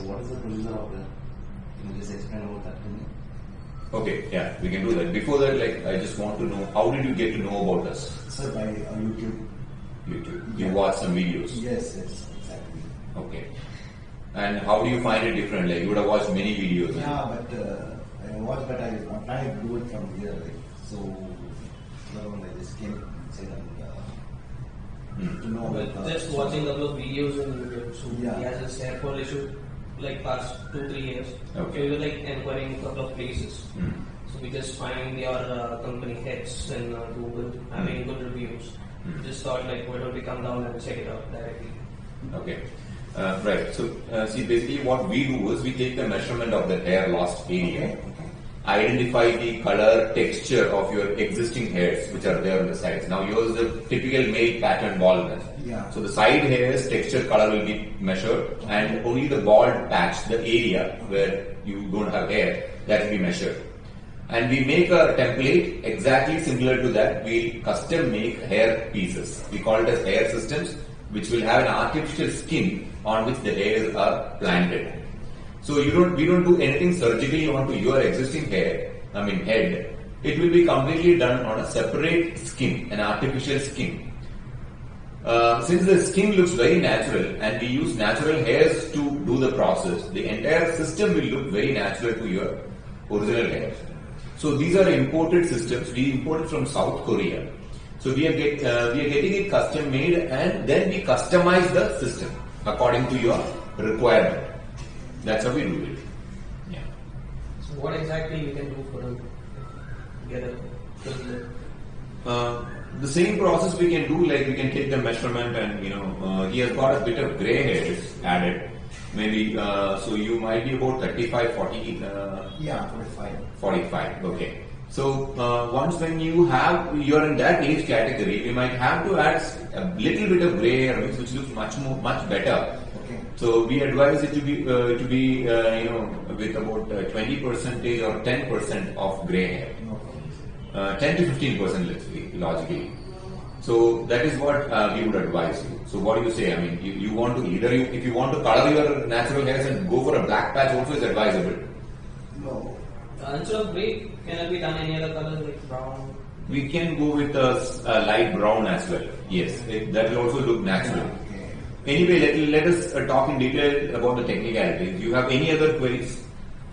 So what is the procedure of that? Can you just explain about that to me? Okay, yeah, we can do that. Before that, like, I just want to know, how did you get to know about us? Sir, by YouTube. YouTube. Yeah. You watch some videos. Yes, exactly. Okay. And how do you find it different? Like, you would have watched many videos. Yeah, but I watched, but I'm trying to do it from here. Like, so, I just came inside and to know about Just watching a couple of videos on YouTube. So Yeah. he has a hair fall issue like past 2-3 years. Okay. So we were like inquiring a couple of places. Hmm. So we just find your company hits in Google having good reviews. Just thought like why don't we come down and check it out directly. Okay. Right. So, see, basically what we do is we take the measurement of the hair loss area, identify the color, texture of your existing hairs which are there on the sides. Now, yours is a typical male pattern baldness. Yeah. So, the side hairs, texture, color will be measured, and only the bald patch, the area where you don't have hair, that will be measured. And we make a template exactly similar to that. We custom make hair pieces. We call it as hair systems, which will have an artificial skin on which the hairs are planted. So we don't do anything surgically onto your existing hair, head. It will be completely done on a separate skin, an artificial skin. Since the skin looks very natural and we use natural hairs to do the process, the entire system will look very natural to your original hair. So these are imported systems. We import it from South Korea. So we are getting it custom made, and then we customize the system according to your requirement. That's how we do it. Yeah. So what exactly we can do for him to get a good look? The same process we can do, like we can take the measurement, and he has got a bit of gray hairs added. Maybe so you might be about 35, 40. Yeah, 45. 45. Okay. So once when you're in that age category, we might have to add a little bit of gray hair, which looks much better. Okay. So we advise it to be with about 20% or 10% of gray hair, No problem. 10 to 15%, let's say, logically. So that is what we would advise you. So what do you say? You want to if you want to color your natural hairs and go for a black patch, also is advisable. No. Instead of gray, can it be done any other color like brown? We can go with a light brown as well. Yes, that will also look natural. Okay. Anyway, let us talk in detail about the technicalities. Do you have any other queries?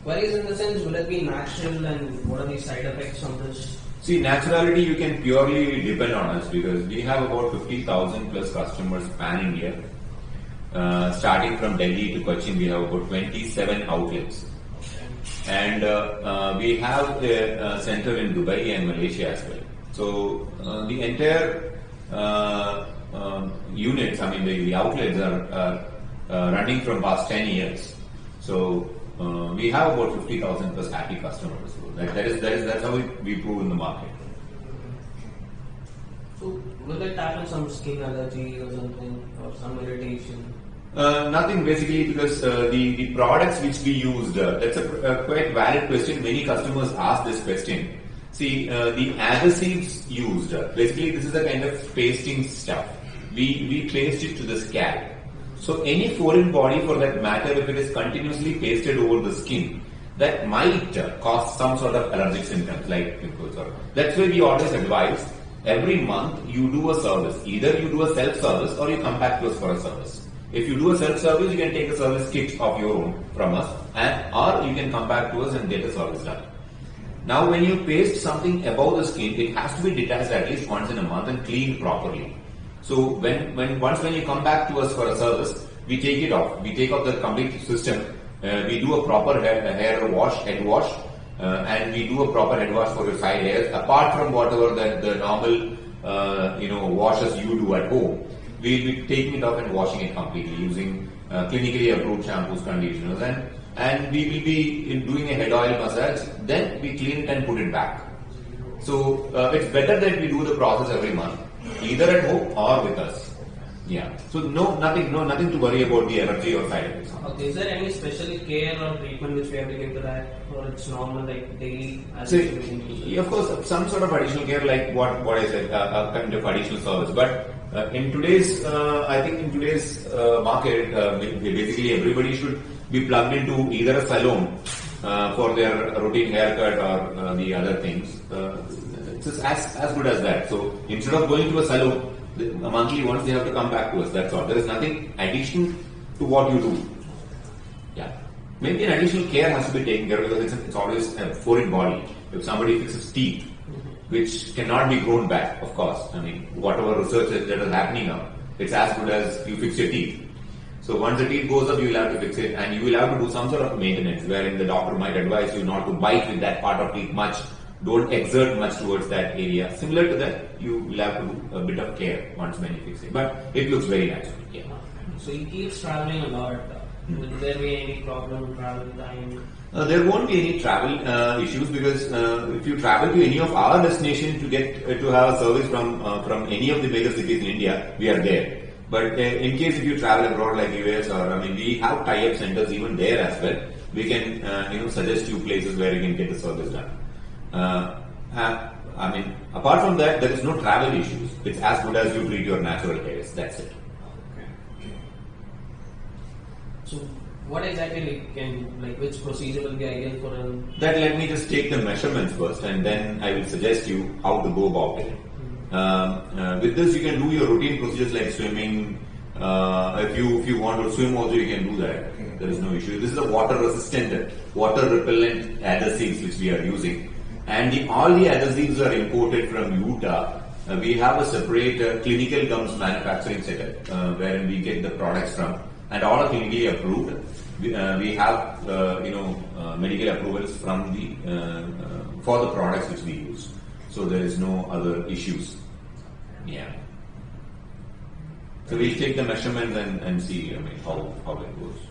Queries in the sense, will it be natural and what are the side effects on this? See, naturality you can purely depend on us because we have about 50,000 plus customers pan India. Starting from Delhi to Cochin, we have about 27 outlets. And we have a center in Dubai and Malaysia as well. So the entire units, the outlets are running from past 10 years. So we have about 50,000 plus happy customers. So that's how we prove in the market. So will it happen some skin allergy or something or some irritation? Nothing basically because the products which we used, that's a quite valid question. Many customers ask this question. See, the adhesives used, basically this is a kind of pasting stuff. We placed it to the scalp. So any foreign body for that matter, if it is continuously pasted over the skin, that might cause some sort of allergic symptoms like pimples. That's why we always advise every month you do a service. Either you do a self-service or you come back to us for a service. If you do a self-service, you can take a service kit of your own from us, or you can come back to us and get a service done. Now, when you paste something above the skin, it has to be detached at least once in a month and cleaned properly. So once when you come back to us for a service, we take it off. We take off the complete system. We do a proper head wash, and we do a proper head wash for your side hairs. Apart from whatever the normal washes you do at home, we'll be taking it off and washing it completely using clinically approved shampoos, conditioners, and we will be doing a head oil massage. Then we clean it and put it back. So it's better that we do the process every month, either at home or with us. Yeah. So nothing to worry about the allergy or side effects. Okay. Is there any special care or treatment which we have to give to that, or it's normal like daily? Of course, some sort of additional care like what I said, a kind of additional service. But in today's, I think in today's market, basically everybody should be plugged into either a salon for their routine haircut or the other things. It's as good as that. So instead of going to a salon, monthly once they have to come back to us. That's all. There is nothing additional to what you do. Yeah. Maybe an additional care has to be taken care of because it's always a foreign body. If somebody fixes teeth, which cannot be grown back, of course. I mean, whatever research that is happening now, it's as good as you fix your teeth. So once the teeth goes up, you will have to fix it, and you will have to do some sort of maintenance, wherein the doctor might advise you not to bite with that part of teeth much. Don't exert much towards that area. Similar to that, you will have to do a bit of care once when you fix it. But it looks very natural. Yeah. So he keeps traveling a lot. Will there be any problem travel time? There won't be any travel issues because if you travel to any of our destinations to get to have a service from any of the major cities in India, we are there. But in case if you travel abroad like US or we have tie-up centers even there as well. We can suggest you places where you can get the service done. Apart from that, there is no travel issues. It's as good as you treat your natural hairs. That's it. So, what exactly which procedure will be ideal for him? That let me just take the measurements first, and then I will suggest you how to go about it. With this, you can do your routine procedures like swimming. If you want to swim, also you can do that. There is no issue. This is a water-resistant, water-repellent adhesives which we are using, and all the adhesives are imported from Utah. We have a separate clinical gums manufacturing setup wherein we get the products from. And all are clinically approved. We have medical approvals from for the products which we use. So there is no other issues. Yeah. So we'll take the measurements and see how it goes.